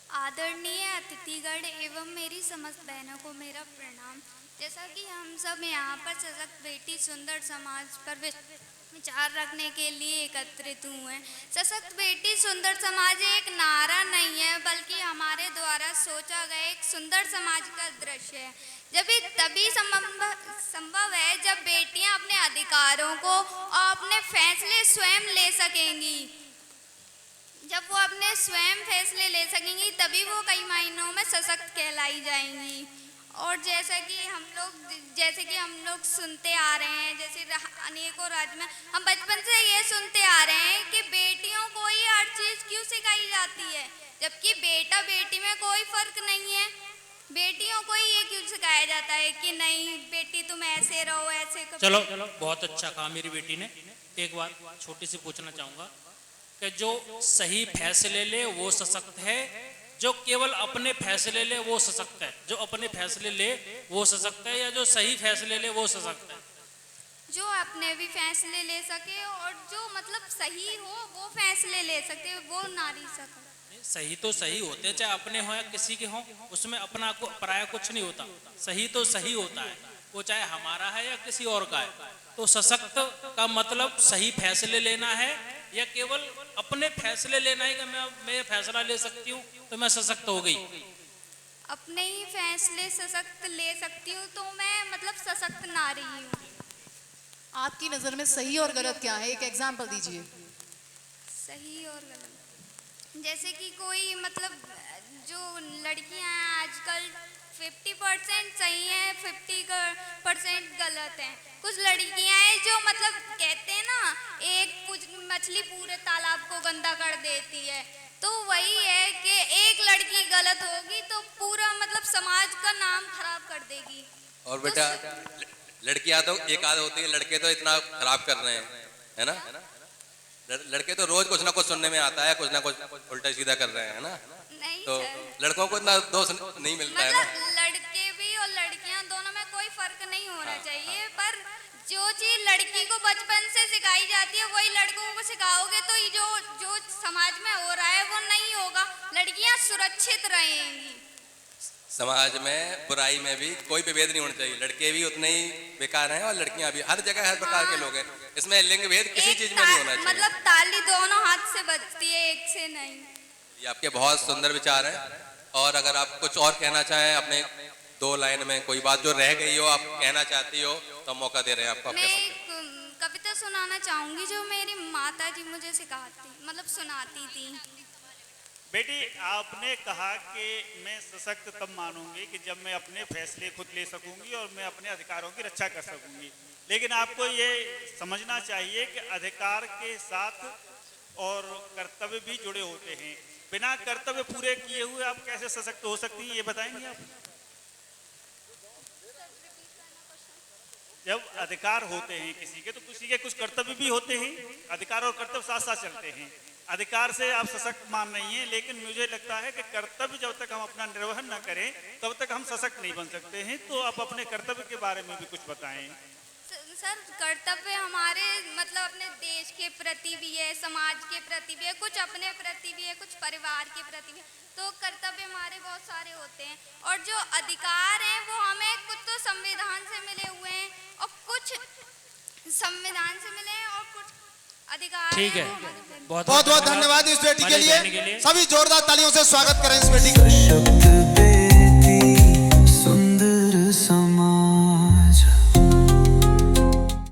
आदरणीय अतिथिगण एवं मेरी समस्त बहनों को मेरा प्रणाम। जैसा कि हम सब यहाँ पर सशक्त बेटी सुंदर समाज पर विचार रखने के लिए एकत्रित हुए हैं। सशक्त बेटी सुंदर समाज एक नारा नहीं है, बल्कि हमारे द्वारा सोचा गया एक सुंदर समाज का दृश्य है। जब ये तभी संभव है जब बेटियां अपने अधिकारों को और अपने फैसले स्वयं ले सकेंगी। जब वो अपने स्वयं फैसले ले सकेंगी तभी वो कई मायनों में सशक्त कहलाई जाएंगी। और जैसे कि हम लोग सुनते आ रहे हैं, जैसे अनेकों राज्य में हम बचपन से ये सुनते आ रहे हैं कि बेटियों को ही हर चीज़ क्यों सिखाई जाती है, जबकि बेटा बेटी में कोई फर्क नहीं है। बेटियों को ही ये क्यों सिखाया जाता है कि नहीं बेटी तुम ऐसे रहो, ऐसे करो। चलो बहुत अच्छा कहा मेरी बेटी ने। एक बात छोटी सी पूछना चाहूँगा कि जो सही फैसले ले वो सशक्त है, जो केवल अपने फैसले ले वो सशक्त है? जो अपने फैसले ले वो सशक्त है या जो सही फैसले ले वो सशक्त है? जो अपने भी फैसले ले सके और जो मतलब सही हो वो फैसले ले सके वो नारी सशक्त। सही तो सही होते हैं, चाहे अपने हो या किसी के हो, उसमें अपना को पराया कुछ नहीं होता। सही तो सही होता है, वो चाहे हमारा है या किसी और का है। तो सशक्त का मतलब सही फैसले लेना है या केवल अपने फैसले लेना है कि मैं फैसला ले सकती हूँ तो मैं सशक्त हो गई? अपने ही फैसले सशक्त ले सकती हूँ तो मैं मतलब सशक्त नारी हूँ। आपकी नजर में सही और गलत क्या है, एक एग्जाम्पल दीजिए। सही और गलत जैसे कि कोई मतलब जो लड़कियां हैं आजकल 50% सही है, 50% गलत है। कुछ लड़कियां हैं जो मतलब कहते हैं ना एक मछली पूरे तालाब को गंदा कर देती है, तो वही है कि एक लड़की गलत होगी तो पूरा मतलब समाज का नाम खराब कर देगी। और बेटा लड़कियां तो एक आध होती है, लड़के तो इतना खराब कर रहे हैं, है ना? लड़के तो रोज कुछ ना कुछ सुनने में आता है, कुछ ना कुछ उल्टा सीधा कर रहे हैं ना। नहीं तो सर, लड़कों को इतना दोष नहीं मिलता है ना। मतलब लड़के भी और लड़कियां दोनों में कोई फर्क नहीं होना चाहिए, पर जो चीज लड़की को बचपन से सिखाई जाती है वही लड़कों को सिखाओगे तो ये जो समाज में हो रहा है वो नहीं होगा। लड़कियां सुरक्षित रहेंगी। समाज में बुराई में भी कोई विभेद नहीं होना चाहिए। लड़के भी उतने ही बेकार हैं और लड़कियां भी, हर जगह हर प्रकार के लोग हैं। इसमें लिंग भेद किसी चीज में नहीं होना चाहिए। मतलब ताली दोनों हाथ से बजती है, एक से नहीं। ये आपके बहुत सुंदर विचार हैं। और अगर आप कुछ और कहना चाहें अपने 2 लाइन में, कोई बात जो रह गई हो आप कहना चाहती हो तो मौका दे रहे हैं आपको। मैं एक कविता सुनाना चाहूंगी जो मेरी माता जी मुझे सुनाती थी। बेटी आपने कहा कि मैं सशक्त तब मानूंगी कि जब मैं अपने फैसले खुद ले सकूंगी और मैं अपने अधिकारों की रक्षा कर सकूंगी। लेकिन आपको ये समझना चाहिए कि अधिकार के साथ और कर्तव्य भी जुड़े होते हैं। बिना कर्तव्य पूरे किए हुए आप कैसे सशक्त हो सकती हैं, ये बताएंगे आप? जब अधिकार होते हैं किसी के तो किसी के कुछ कर्तव्य भी होते हैं। अधिकार और कर्तव्य साथ साथ चलते हैं। अधिकार से आप सशक्त मान रही हैं, लेकिन मुझे लगता है कि कर्तव्य जब तक हम अपना निर्वहन न करें तब तक हम सशक्त नहीं बन सकते हैं। तो आप अपने कर्तव्य के बारे में भी कुछ बताएं। सर कर्तव्य हमारे मतलब अपने देश के प्रति भी है, समाज के प्रति भी है, कुछ अपने प्रति भी है, कुछ परिवार के प्रति भी है। तो कर्तव्य हमारे बहुत सारे होते हैं और जो अधिकार हैं वो हमें कुछ तो संविधान से मिले हुए हैं और कुछ संविधान से मिले हैं और कुछ अधिकार। ठीक है, बहुत बहुत धन्यवाद इस बेटी के लिए। सभी जोरदार तालियों से स्वागत करें इस बेटी का।